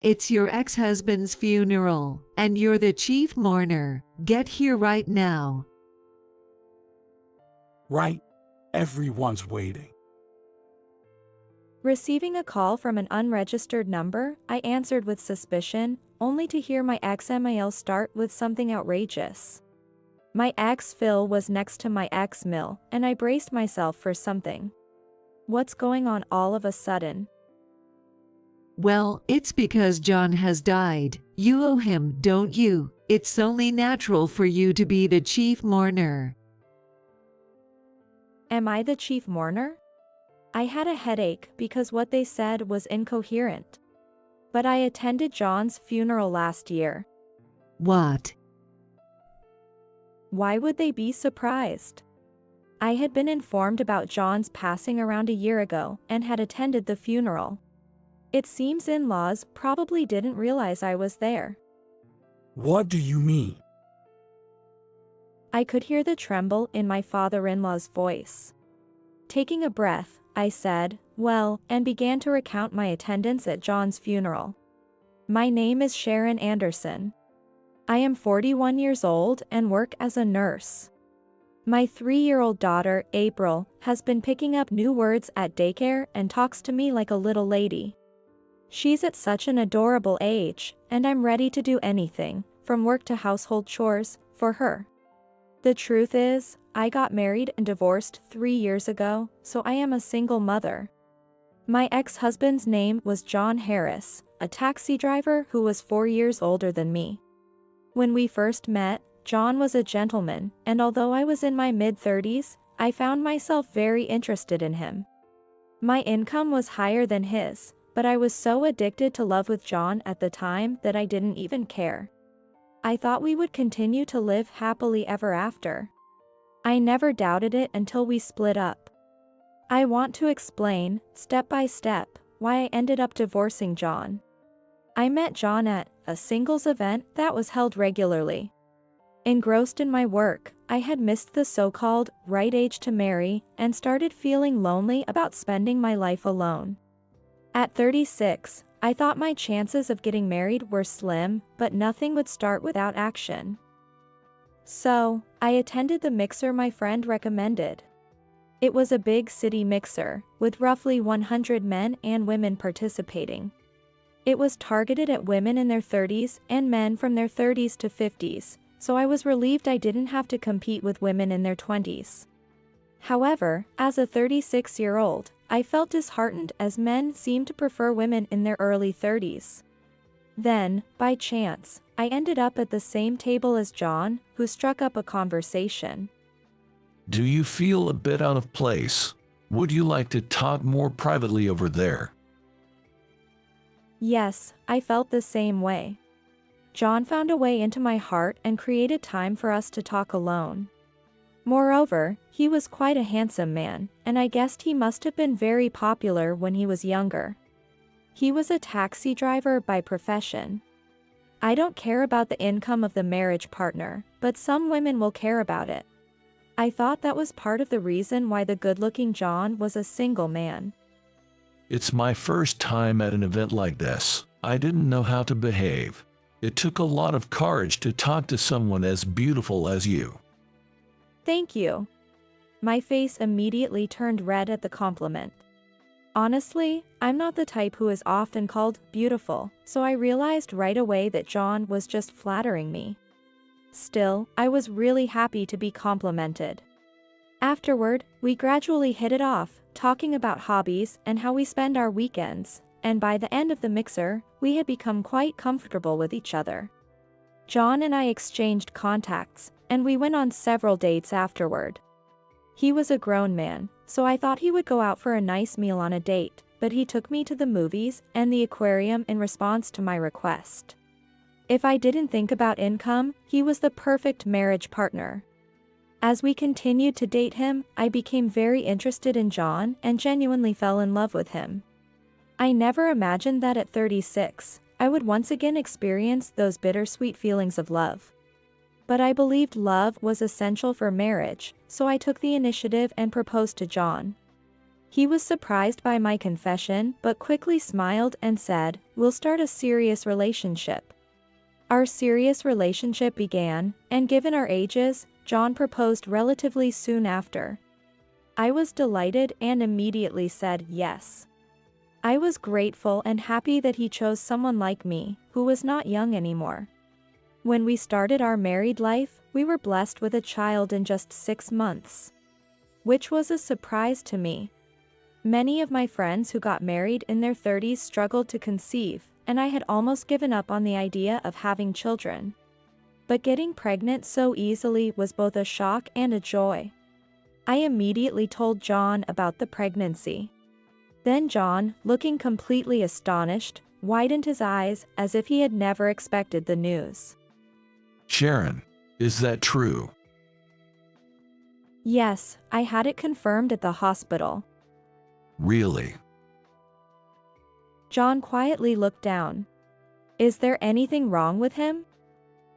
It's your ex-husband's funeral, and you're the chief mourner. Get here right now. Right. Everyone's waiting. Receiving a call from an unregistered number, I answered with suspicion, only to hear my ex-mail start with something outrageous. My ex-Phil was next to my ex-Mill, and I braced myself for something. What's going on all of a sudden? Well, it's because John has died. You owe him, don't you? It's only natural for you to be the chief mourner. Am I the chief mourner? I had a headache because what they said was incoherent. But I attended John's funeral last year. What? Why would they be surprised? I had been informed about John's passing around a year ago and had attended the funeral. It seems in-laws probably didn't realize I was there. What do you mean? I could hear the tremble in my father-in-law's voice. Taking a breath, I said, well, and began to recount my attendance at John's funeral. My name is Sharon Anderson. I am 41 years old and work as a nurse. My 3-year-old daughter, April, has been picking up new words at daycare and talks to me like a little lady. She's at such an adorable age, and I'm ready to do anything, from work to household chores, for her. The truth is, I got married and divorced 3 years ago, so I am a single mother. My ex-husband's name was John Harris, a taxi driver who was 4 years older than me. When we first met, John was a gentleman, and although I was in my mid-30s, I found myself very interested in him. My income was higher than his, but I was so addicted to love with John at the time that I didn't even care. I thought we would continue to live happily ever after. I never doubted it until we split up. I want to explain, step by step, why I ended up divorcing John. I met John at a singles event that was held regularly. Engrossed in my work, I had missed the so-called right age to marry and started feeling lonely about spending my life alone. At 36, I thought my chances of getting married were slim, but nothing would start without action. So, I attended the mixer my friend recommended. It was a big city mixer, with roughly 100 men and women participating. It was targeted at women in their 30s and men from their 30s to 50s, so I was relieved I didn't have to compete with women in their 20s. However, as a 36-year-old, I felt disheartened as men seemed to prefer women in their early 30s. Then, by chance, I ended up at the same table as John, who struck up a conversation. Do you feel a bit out of place? Would you like to talk more privately over there? Yes, I felt the same way. John found a way into my heart and created time for us to talk alone. Moreover, he was quite a handsome man, and I guessed he must have been very popular when he was younger. He was a taxi driver by profession. I don't care about the income of the marriage partner, but some women will care about it. I thought that was part of the reason why the good-looking John was a single man. It's my first time at an event like this. I didn't know how to behave. It took a lot of courage to talk to someone as beautiful as you. Thank you. My face immediately turned red at the compliment. Honestly, I'm not the type who is often called beautiful, so I realized right away that John was just flattering me. Still, I was really happy to be complimented. Afterward, we gradually hit it off, talking about hobbies and how we spend our weekends, and by the end of the mixer, we had become quite comfortable with each other. John and I exchanged contacts, and we went on several dates afterward. He was a grown man, so I thought he would go out for a nice meal on a date, but he took me to the movies and the aquarium in response to my request. If I didn't think about income, he was the perfect marriage partner. As we continued to date him, I became very interested in John and genuinely fell in love with him. I never imagined that at 36, I would once again experience those bittersweet feelings of love. But I believed love was essential for marriage, so I took the initiative and proposed to John. He was surprised by my confession but quickly smiled and said, "We'll start a serious relationship." Our serious relationship began, and given our ages, John proposed relatively soon after. I was delighted and immediately said yes. I was grateful and happy that he chose someone like me, who was not young anymore. When we started our married life, we were blessed with a child in just 6 months, which was a surprise to me. Many of my friends who got married in their 30s struggled to conceive, and I had almost given up on the idea of having children. But getting pregnant so easily was both a shock and a joy. I immediately told John about the pregnancy. Then John, looking completely astonished, widened his eyes as if he had never expected the news. Sharon, is that true? Yes, I had it confirmed at the hospital. Really? John quietly looked down. Is there anything wrong with him?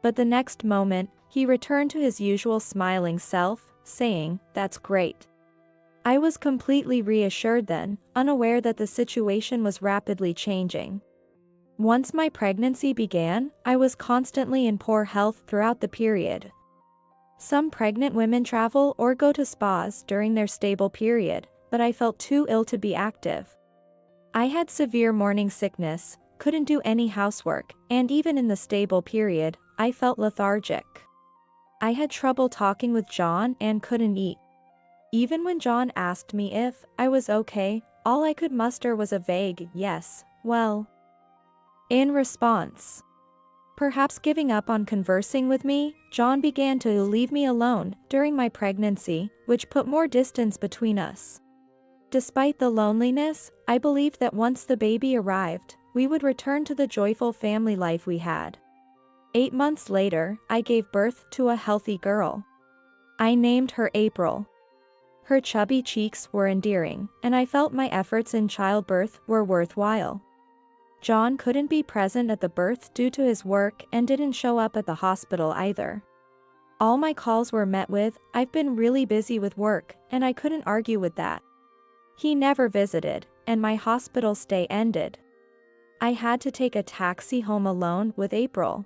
But the next moment, he returned to his usual smiling self, saying, "That's great." I was completely reassured then, unaware that the situation was rapidly changing. Once my pregnancy began, I was constantly in poor health throughout the period. Some pregnant women travel or go to spas during their stable period, but I felt too ill to be active. I had severe morning sickness, couldn't do any housework, and even in the stable period, I felt lethargic. I had trouble talking with John and couldn't eat. Even when John asked me if I was okay, all I could muster was a vague yes, well. In response, perhaps giving up on conversing with me, John began to leave me alone during my pregnancy, which put more distance between us. Despite the loneliness, I believed that once the baby arrived, we would return to the joyful family life we had. 8 months later, I gave birth to a healthy girl. I named her April. Her chubby cheeks were endearing, and I felt my efforts in childbirth were worthwhile. John couldn't be present at the birth due to his work and didn't show up at the hospital either. All my calls were met with, "I've been really busy with work," and I couldn't argue with that. He never visited, and my hospital stay ended. I had to take a taxi home alone with April.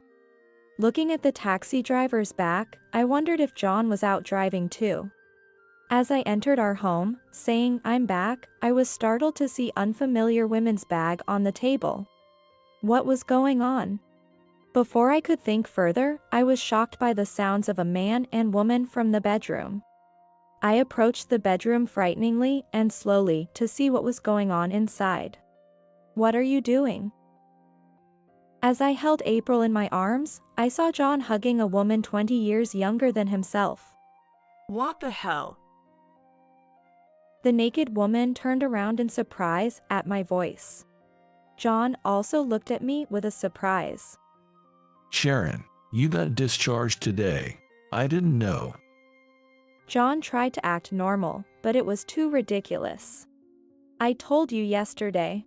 Looking at the taxi driver's back, I wondered if John was out driving too. As I entered our home, saying "I'm back," I was startled to see unfamiliar women's bag on the table. What was going on? Before I could think further, I was shocked by the sounds of a man and woman from the bedroom. I approached the bedroom frighteningly and slowly to see what was going on inside. "What are you doing?" As I held April in my arms, I saw John hugging a woman 20 years younger than himself. What the hell? The naked woman turned around in surprise at my voice. John also looked at me with a surprise. Sharon, you got discharged today. I didn't know. John tried to act normal, but it was too ridiculous. "I told you yesterday."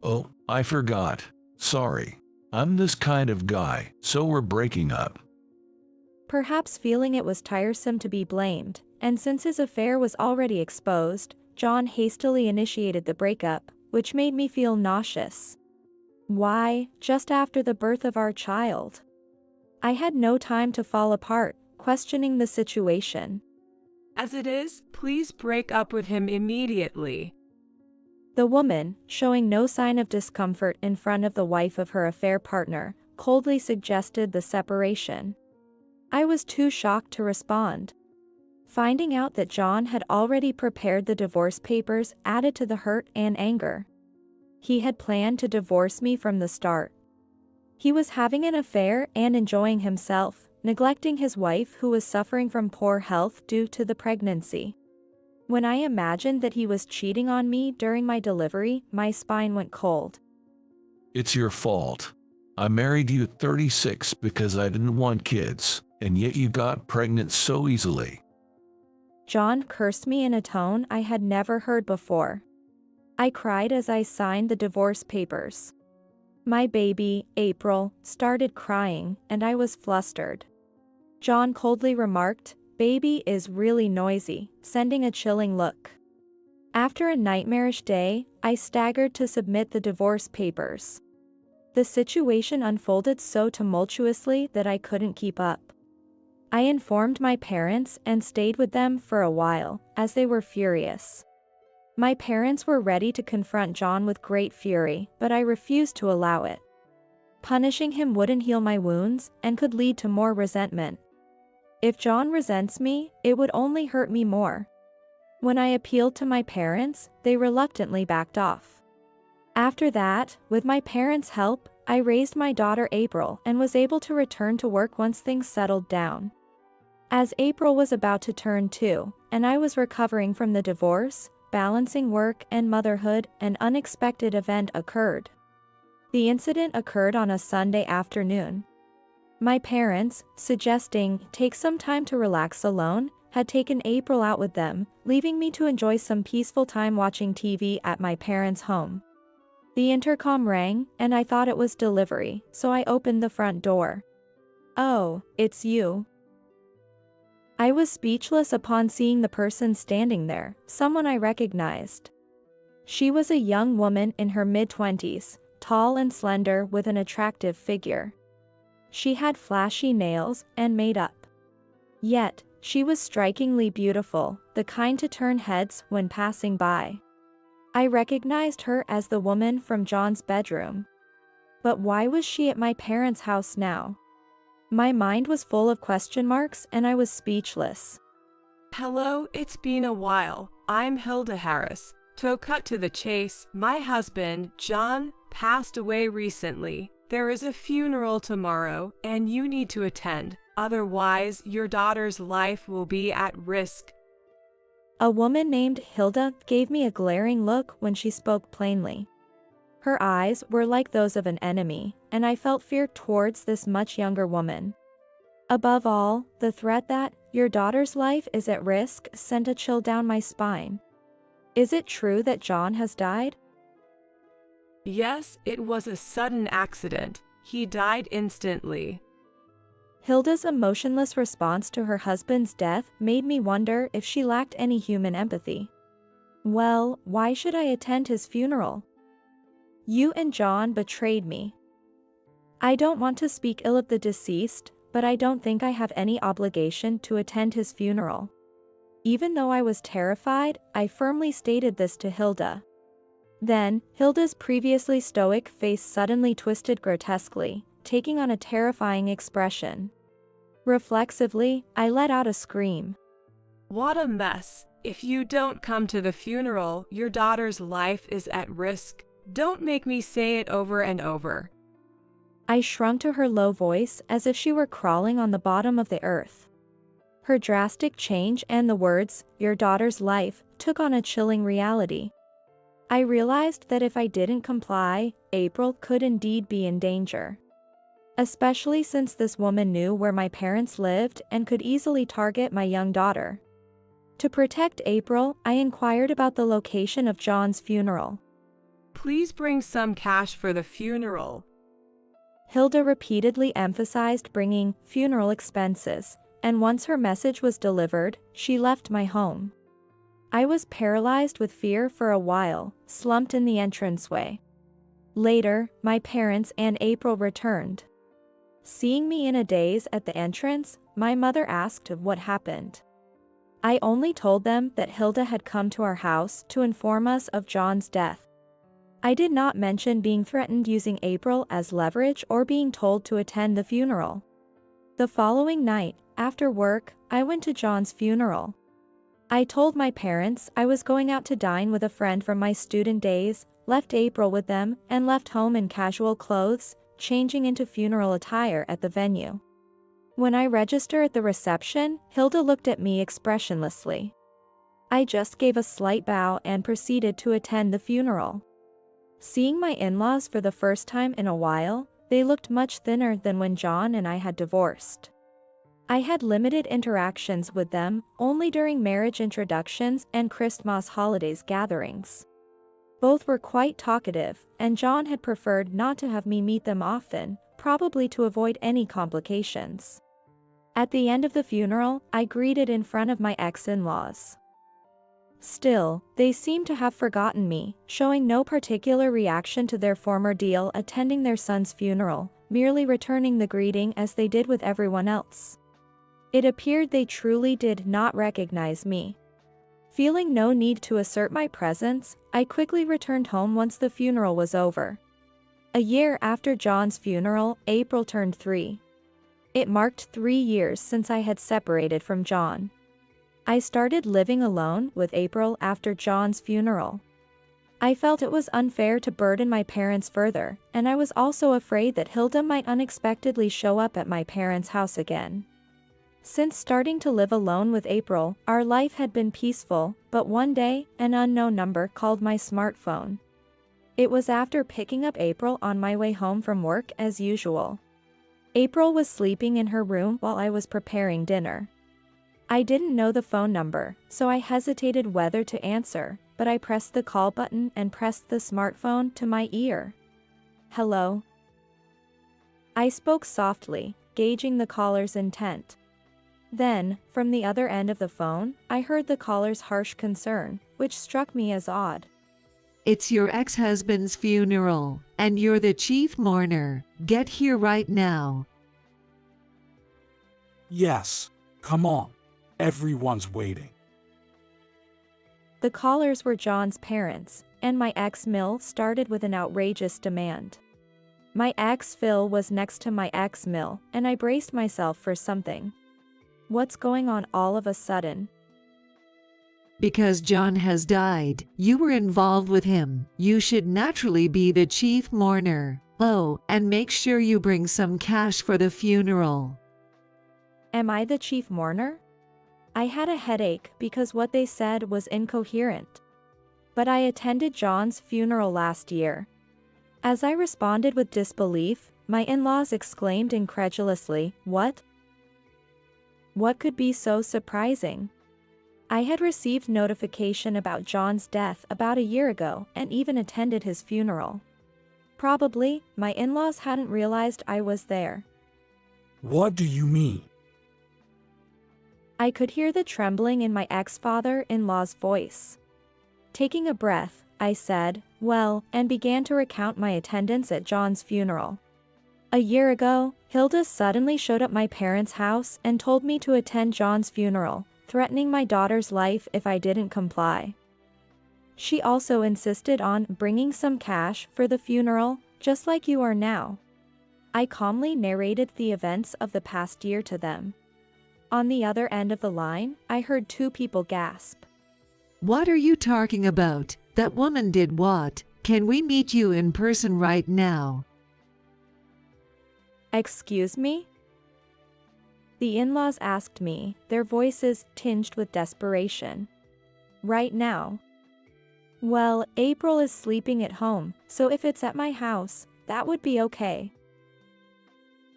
Oh, I forgot. Sorry. I'm this kind of guy, so we're breaking up. Perhaps feeling it was tiresome to be blamed, and since his affair was already exposed, John hastily initiated the breakup, which made me feel nauseous. Why, just after the birth of our child? I had no time to fall apart, questioning the situation. As it is, please break up with him immediately. The woman, showing no sign of discomfort in front of the wife of her affair partner, coldly suggested the separation. I was too shocked to respond. Finding out that John had already prepared the divorce papers added to the hurt and anger. He had planned to divorce me from the start. He was having an affair and enjoying himself, neglecting his wife who was suffering from poor health due to the pregnancy. When I imagined that he was cheating on me during my delivery, my spine went cold. It's your fault. I married you at 36 because I didn't want kids, and yet you got pregnant so easily. John cursed me in a tone I had never heard before. I cried as I signed the divorce papers. My baby, April, started crying, and I was flustered. John coldly remarked, "Baby is really noisy," sending a chilling look. After a nightmarish day, I staggered to submit the divorce papers. The situation unfolded so tumultuously that I couldn't keep up. I informed my parents and stayed with them for a while, as they were furious. My parents were ready to confront John with great fury, but I refused to allow it. Punishing him wouldn't heal my wounds and could lead to more resentment. If John resents me, it would only hurt me more. When I appealed to my parents, they reluctantly backed off. After that, with my parents' help, I raised my daughter April and was able to return to work once things settled down. As April was about to turn 2, and I was recovering from the divorce, balancing work and motherhood, an unexpected event occurred. The incident occurred on a Sunday afternoon. My parents, suggesting take some time to relax alone, had taken April out with them, leaving me to enjoy some peaceful time watching TV at my parents' home. The intercom rang, and I thought it was delivery, so I opened the front door. "Oh, it's you." I was speechless upon seeing the person standing there, someone I recognized. She was a young woman in her mid-20s, tall and slender with an attractive figure. She had flashy nails and makeup. Yet, she was strikingly beautiful, the kind to turn heads when passing by. I recognized her as the woman from John's bedroom. But why was she at my parents' house now? My mind was full of question marks and I was speechless. Hello, it's been a while. I'm Hilda Harris. To cut to the chase, my husband, John, passed away recently. There is a funeral tomorrow, and you need to attend. Otherwise, your daughter's life will be at risk. A woman named Hilda gave me a glaring look when she spoke plainly. Her eyes were like those of an enemy, and I felt fear towards this much younger woman. Above all, the threat that your daughter's life is at risk sent a chill down my spine. Is it true that John has died? Yes, it was a sudden accident. He died instantly. Hilda's emotionless response to her husband's death made me wonder if she lacked any human empathy. Well, why should I attend his funeral? You and John betrayed me. I don't want to speak ill of the deceased, but I don't think I have any obligation to attend his funeral. Even though I was terrified, I firmly stated this to Hilda. Then, Hilda's previously stoic face suddenly twisted grotesquely, taking on a terrifying expression. Reflexively, I let out a scream. What a mess. If you don't come to the funeral, your daughter's life is at risk. Don't make me say it over and over. I shrunk to her low voice as if she were crawling on the bottom of the earth. Her drastic change and the words, "your daughter's life," took on a chilling reality. I realized that if I didn't comply, April could indeed be in danger. Especially since this woman knew where my parents lived and could easily target my young daughter. To protect April, I inquired about the location of John's funeral. Please bring some cash for the funeral. Hilda repeatedly emphasized bringing funeral expenses, and once her message was delivered, she left my home. I was paralyzed with fear for a while, slumped in the entranceway. Later, my parents and April returned. Seeing me in a daze at the entrance, my mother asked what happened. I only told them that Hilda had come to our house to inform us of John's death. I did not mention being threatened using April as leverage or being told to attend the funeral. The following night, after work, I went to John's funeral. I told my parents I was going out to dine with a friend from my student days, left April with them, and left home in casual clothes, changing into funeral attire at the venue. When I registered at the reception, Hilda looked at me expressionlessly. I just gave a slight bow and proceeded to attend the funeral. Seeing my in-laws for the first time in a while, they looked much thinner than when John and I had divorced. I had limited interactions with them, only during marriage introductions and Christmas holidays gatherings. Both were quite talkative, and John had preferred not to have me meet them often, probably to avoid any complications. At the end of the funeral, I greeted in front of my ex-in-laws. Still, they seemed to have forgotten me, showing no particular reaction to their former deal attending their son's funeral, merely returning the greeting as they did with everyone else. It appeared they truly did not recognize me. Feeling no need to assert my presence, I quickly returned home once the funeral was over. A year after John's funeral, April turned 3. It marked 3 years since I had separated from John. I started living alone with April after John's funeral. I felt it was unfair to burden my parents further, and I was also afraid that Hilda might unexpectedly show up at my parents' house again. Since starting to live alone with April, our life had been peaceful, but one day, an unknown number called my smartphone. It was after picking up April on my way home from work as usual. April was sleeping in her room while I was preparing dinner. I didn't know the phone number, so I hesitated whether to answer, but I pressed the call button and pressed the smartphone to my ear. "Hello?" I spoke softly, gauging the caller's intent. Then, from the other end of the phone, I heard the caller's harsh concern, which struck me as odd. It's your ex-husband's funeral, and you're the chief mourner. Get here right now. Yes, come on. Everyone's waiting. The callers were John's parents, and my ex Mill started with an outrageous demand. My ex Phil was next to my ex Mill, and I braced myself for something. What's going on all of a sudden? Because John has died, you were involved with him. You should naturally be the chief mourner. Oh, and make sure you bring some cash for the funeral. Am I the chief mourner? I had a headache because what they said was incoherent. But I attended John's funeral last year. As I responded with disbelief, my in-laws exclaimed incredulously, "What? What could be so surprising?" I had received notification about John's death about a year ago and even attended his funeral. Probably, my in-laws hadn't realized I was there. What do you mean? I could hear the trembling in my ex-father-in-law's voice. Taking a breath, I said, "Well," and began to recount my attendance at John's funeral. A year ago, Hilda suddenly showed up at my parents' house and told me to attend John's funeral, threatening my daughter's life if I didn't comply. She also insisted on bringing some cash for the funeral, just like you are now. I calmly narrated the events of the past year to them. On the other end of the line, I heard 2 people gasp. What are you talking about? That woman did what? Can we meet you in person right now? Excuse me? The in-laws asked me, their voices tinged with desperation. Right now? Well, April is sleeping at home, so if it's at my house, that would be okay.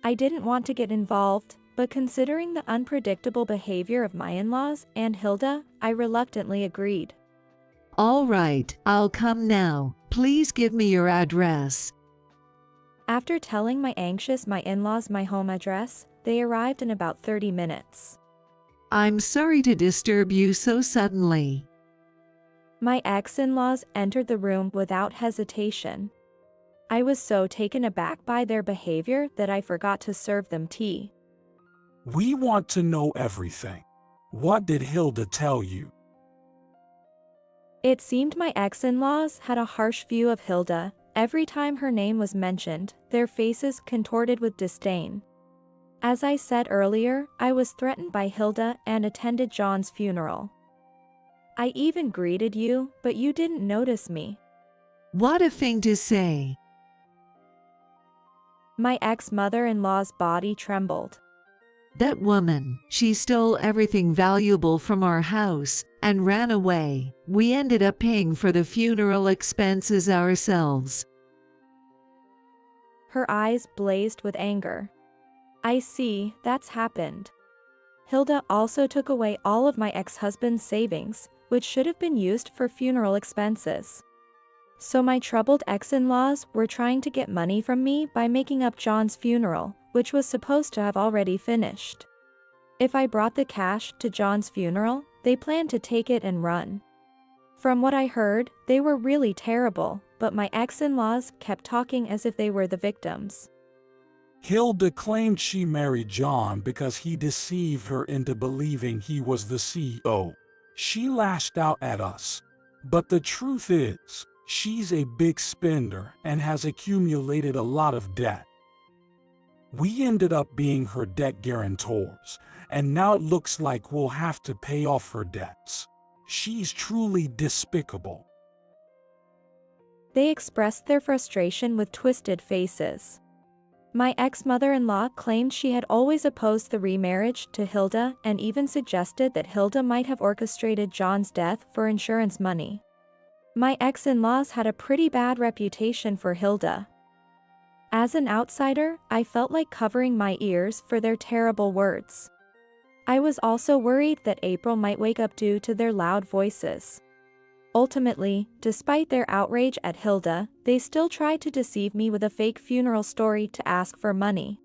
I didn't want to get involved, but considering the unpredictable behavior of my in-laws and Hilda, I reluctantly agreed. All right, I'll come now. Please give me your address. After telling my in-laws my home address, they arrived in about 30 minutes. I'm sorry to disturb you so suddenly. My ex-in-laws entered the room without hesitation. I was so taken aback by their behavior that I forgot to serve them tea. We want to know everything. What did Hilda tell you? It seemed my ex-in-laws had a harsh view of Hilda. Every time her name was mentioned, their faces contorted with disdain. As I said earlier, I was threatened by Hilda and attended John's funeral. I even greeted you, but you didn't notice me. What a thing to say. My ex-mother-in-law's body trembled. That woman, she stole everything valuable from our house and ran away. We ended up paying for the funeral expenses ourselves. Her eyes blazed with anger. I see, that's happened. Hilda also took away all of my ex-husband's savings, which should have been used for funeral expenses. So my troubled ex-in-laws were trying to get money from me by making up John's funeral, which was supposed to have already finished. If I brought the cash to John's funeral, they planned to take it and run. From what I heard, they were really terrible, but my ex-in-laws kept talking as if they were the victims. Hilda claimed she married John because he deceived her into believing he was the CEO. She lashed out at us. But the truth is, she's a big spender and has accumulated a lot of debt. We ended up being her debt guarantors, and now it looks like we'll have to pay off her debts. She's truly despicable. They expressed their frustration with twisted faces. My ex-mother-in-law claimed she had always opposed the remarriage to Hilda and even suggested that Hilda might have orchestrated John's death for insurance money. My ex-in-laws had a pretty bad reputation for Hilda. As an outsider, I felt like covering my ears for their terrible words. I was also worried that April might wake up due to their loud voices. Ultimately, despite their outrage at Hilda, they still tried to deceive me with a fake funeral story to ask for money.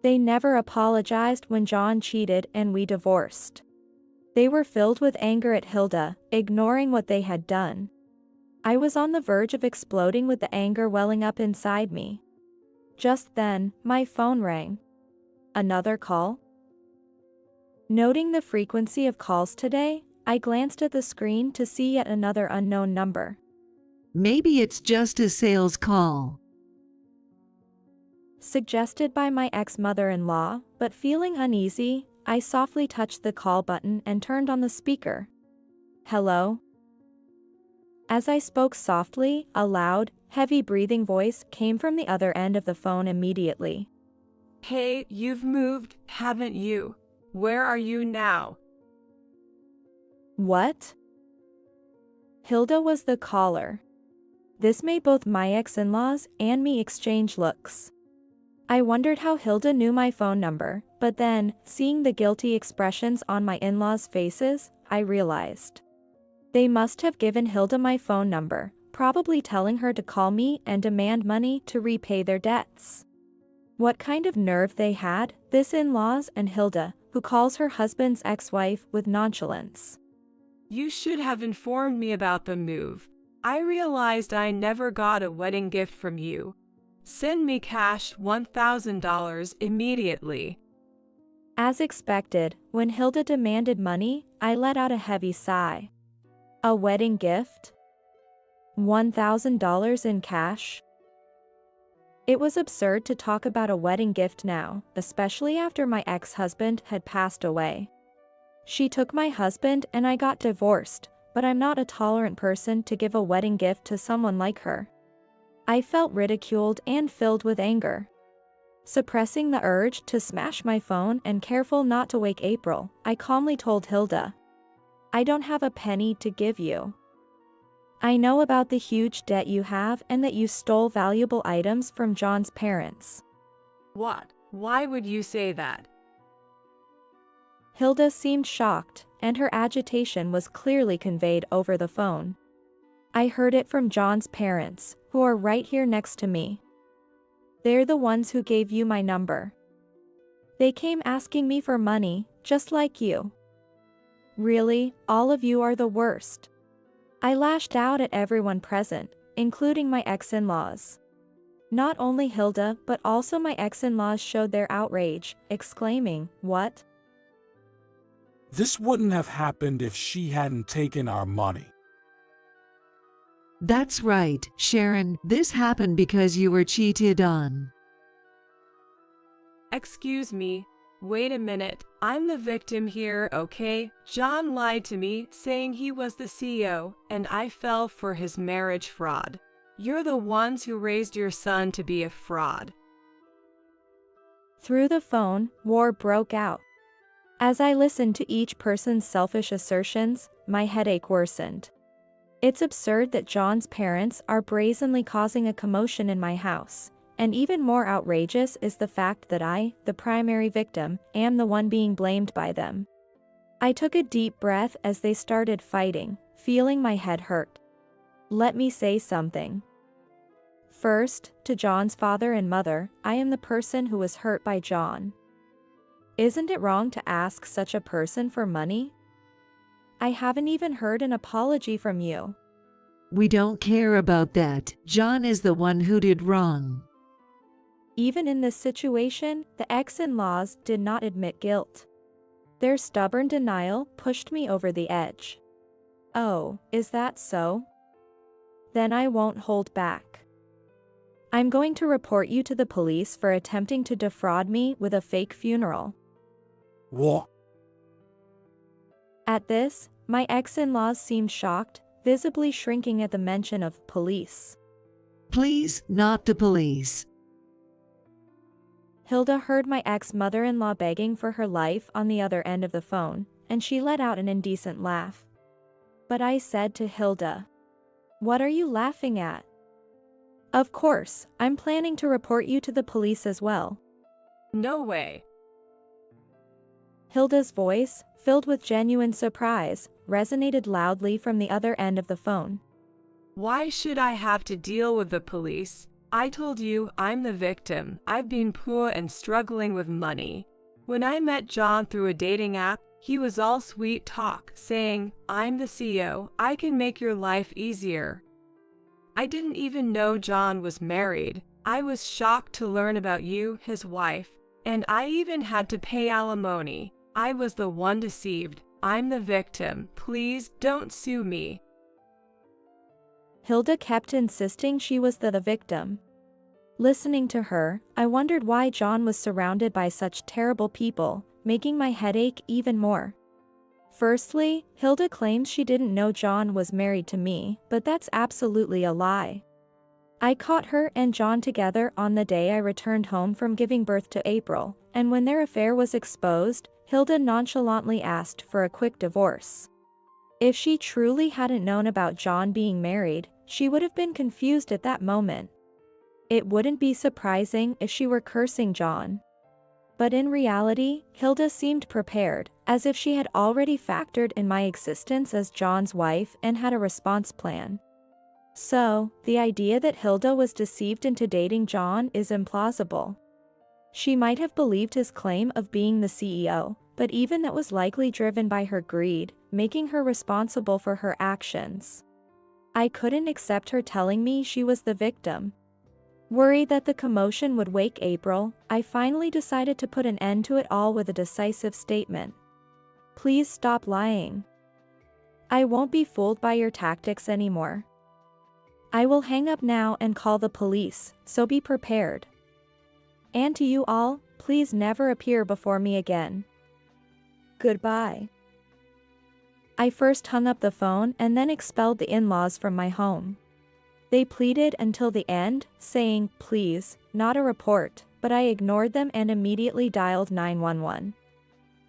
They never apologized when John cheated and we divorced. They were filled with anger at Hilda, ignoring what they had done. I was on the verge of exploding with the anger welling up inside me. Just then, my phone rang. Another call? Noting the frequency of calls today, I glanced at the screen to see yet another unknown number. Maybe it's just a sales call. Suggested by my ex-mother-in-law, but feeling uneasy, I softly touched the call button and turned on the speaker. Hello? As I spoke softly, a loud, heavy-breathing voice came from the other end of the phone immediately. Hey, you've moved, haven't you? Where are you now? What? Hilda was the caller. This made both my ex-in-laws and me exchange looks. I wondered how Hilda knew my phone number, but then, seeing the guilty expressions on my in-laws' faces, I realized. They must have given Hilda my phone number, probably telling her to call me and demand money to repay their debts. What kind of nerve they had, this in-laws and Hilda, who calls her husband's ex-wife with nonchalance. You should have informed me about the move. I realized I never got a wedding gift from you. Send me cash $1,000 immediately. As expected, when Hilda demanded money, I let out a heavy sigh. A wedding gift? $1,000 in cash? It was absurd to talk about a wedding gift now, especially after my ex-husband had passed away. She took my husband and I got divorced, but I'm not a tolerant person to give a wedding gift to someone like her. I felt ridiculed and filled with anger. Suppressing the urge to smash my phone and careful not to wake April, I calmly told Hilda, I don't have a penny to give you. I know about the huge debt you have and that you stole valuable items from John's parents. What? Why would you say that? Hilda seemed shocked, and her agitation was clearly conveyed over the phone. I heard it from John's parents, who are right here next to me. They're the ones who gave you my number. They came asking me for money, just like you. Really, all of you are the worst. I lashed out at everyone present, including my ex-in-laws. Not only Hilda but also my ex-in-laws showed their outrage, exclaiming, "What? This wouldn't have happened if she hadn't taken our money." That's right, Sharon. This happened because you were cheated on. Excuse me. Wait a minute. I'm the victim here, okay? John lied to me, saying he was the CEO, and I fell for his marriage fraud. You're the ones who raised your son to be a fraud. Through the phone, war broke out. As I listened to each person's selfish assertions, my headache worsened. It's absurd that John's parents are brazenly causing a commotion in my house, and even more outrageous is the fact that I, the primary victim, am the one being blamed by them. I took a deep breath as they started fighting, feeling my head hurt. Let me say something. First, to John's father and mother, I am the person who was hurt by John. Isn't it wrong to ask such a person for money? I haven't even heard an apology from you. We don't care about that. John is the one who did wrong. Even in this situation, the ex-in-laws did not admit guilt. Their stubborn denial pushed me over the edge. Oh, is that so? Then I won't hold back. I'm going to report you to the police for attempting to defraud me with a fake funeral. What? At this, my ex-in-laws seemed shocked, visibly shrinking at the mention of police. Please, not the police. Hilda heard my ex-mother-in-law begging for her life on the other end of the phone, and she let out an indecent laugh. But I said to Hilda, "What are you laughing at?" "Of course, I'm planning to report you to the police as well." No way. Hilda's voice, filled with genuine surprise, resonated loudly from the other end of the phone. Why should I have to deal with the police? I told you I'm the victim. I've been poor and struggling with money. When I met John through a dating app, he was all sweet talk, saying, "I'm the CEO, I can make your life easier." I didn't even know John was married. I was shocked to learn about you, his wife, and I even had to pay alimony. I was the one deceived. I'm the victim. Please don't sue me. Hilda kept insisting she was the victim. Listening to her, I wondered why John was surrounded by such terrible people, making my head ache even more. Firstly, Hilda claims she didn't know John was married to me, but that's absolutely a lie. I caught her and John together on the day I returned home from giving birth to April, and when their affair was exposed, Hilda nonchalantly asked for a quick divorce. If she truly hadn't known about John being married, she would have been confused at that moment. It wouldn't be surprising if she were cursing John. But in reality, Hilda seemed prepared, as if she had already factored in my existence as John's wife and had a response plan. So, the idea that Hilda was deceived into dating John is implausible. She might have believed his claim of being the CEO, but even that was likely driven by her greed, making her responsible for her actions. I couldn't accept her telling me she was the victim. Worried that the commotion would wake April, I finally decided to put an end to it all with a decisive statement. Please stop lying. I won't be fooled by your tactics anymore. I will hang up now and call the police, so be prepared. And to you all, please never appear before me again. Goodbye. I first hung up the phone and then expelled the in-laws from my home. They pleaded until the end, saying, "Please, not a report," but I ignored them and immediately dialed 911.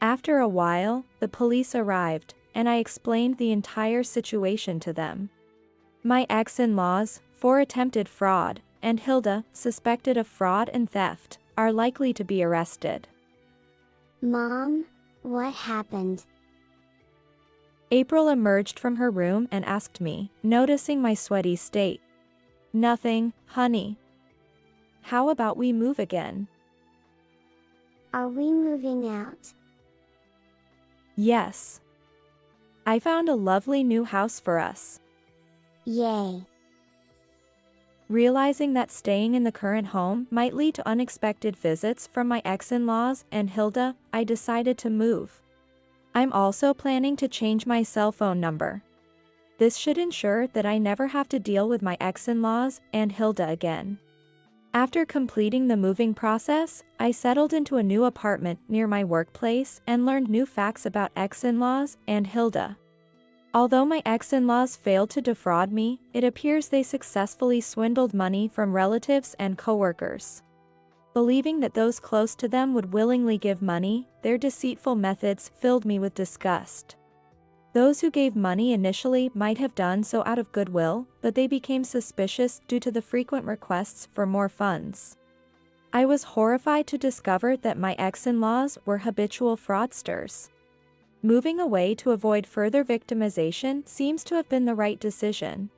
After a while, the police arrived, and I explained the entire situation to them. My ex-in-laws, for attempted fraud, and Hilda, suspected of fraud and theft, are likely to be arrested. Mom, what happened? April emerged from her room and asked me, noticing my sweaty state. Nothing, honey. How about we move again? Are we moving out? Yes. I found a lovely new house for us. Yay. Realizing that staying in the current home might lead to unexpected visits from my ex-in-laws and Hilda, I decided to move. I'm also planning to change my cell phone number. This should ensure that I never have to deal with my ex-in-laws and Hilda again. After completing the moving process, I settled into a new apartment near my workplace and learned new facts about ex-in-laws and Hilda. Although my ex-in-laws failed to defraud me, it appears they successfully swindled money from relatives and coworkers. Believing that those close to them would willingly give money, their deceitful methods filled me with disgust. Those who gave money initially might have done so out of goodwill, but they became suspicious due to the frequent requests for more funds. I was horrified to discover that my ex-in-laws were habitual fraudsters. Moving away to avoid further victimization seems to have been the right decision.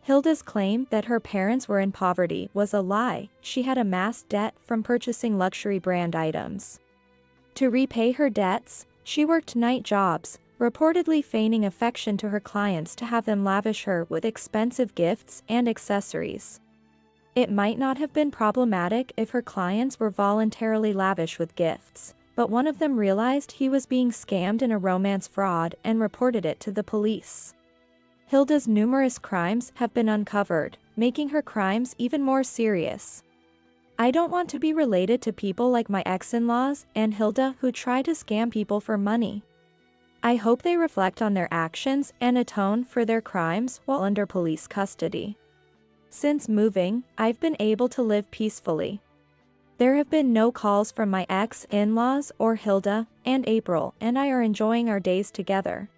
Hilda's claim that her parents were in poverty was a lie. She had amassed debt from purchasing luxury brand items. To repay her debts, she worked night jobs, reportedly feigning affection to her clients to have them lavish her with expensive gifts and accessories. It might not have been problematic if her clients were voluntarily lavish with gifts, but one of them realized he was being scammed in a romance fraud and reported it to the police. Hilda's numerous crimes have been uncovered, making her crimes even more serious. I don't want to be related to people like my ex-in-laws and Hilda who try to scam people for money. I hope they reflect on their actions and atone for their crimes while under police custody. Since moving, I've been able to live peacefully. There have been no calls from my ex-in-laws or Hilda, and April and I are enjoying our days together.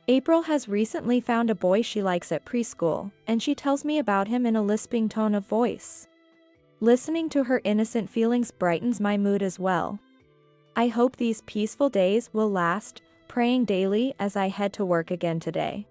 April has recently found a boy she likes at preschool, and she tells me about him in a lisping tone of voice. Listening to her innocent feelings brightens my mood as well. I hope these peaceful days will last, praying daily as I head to work again today.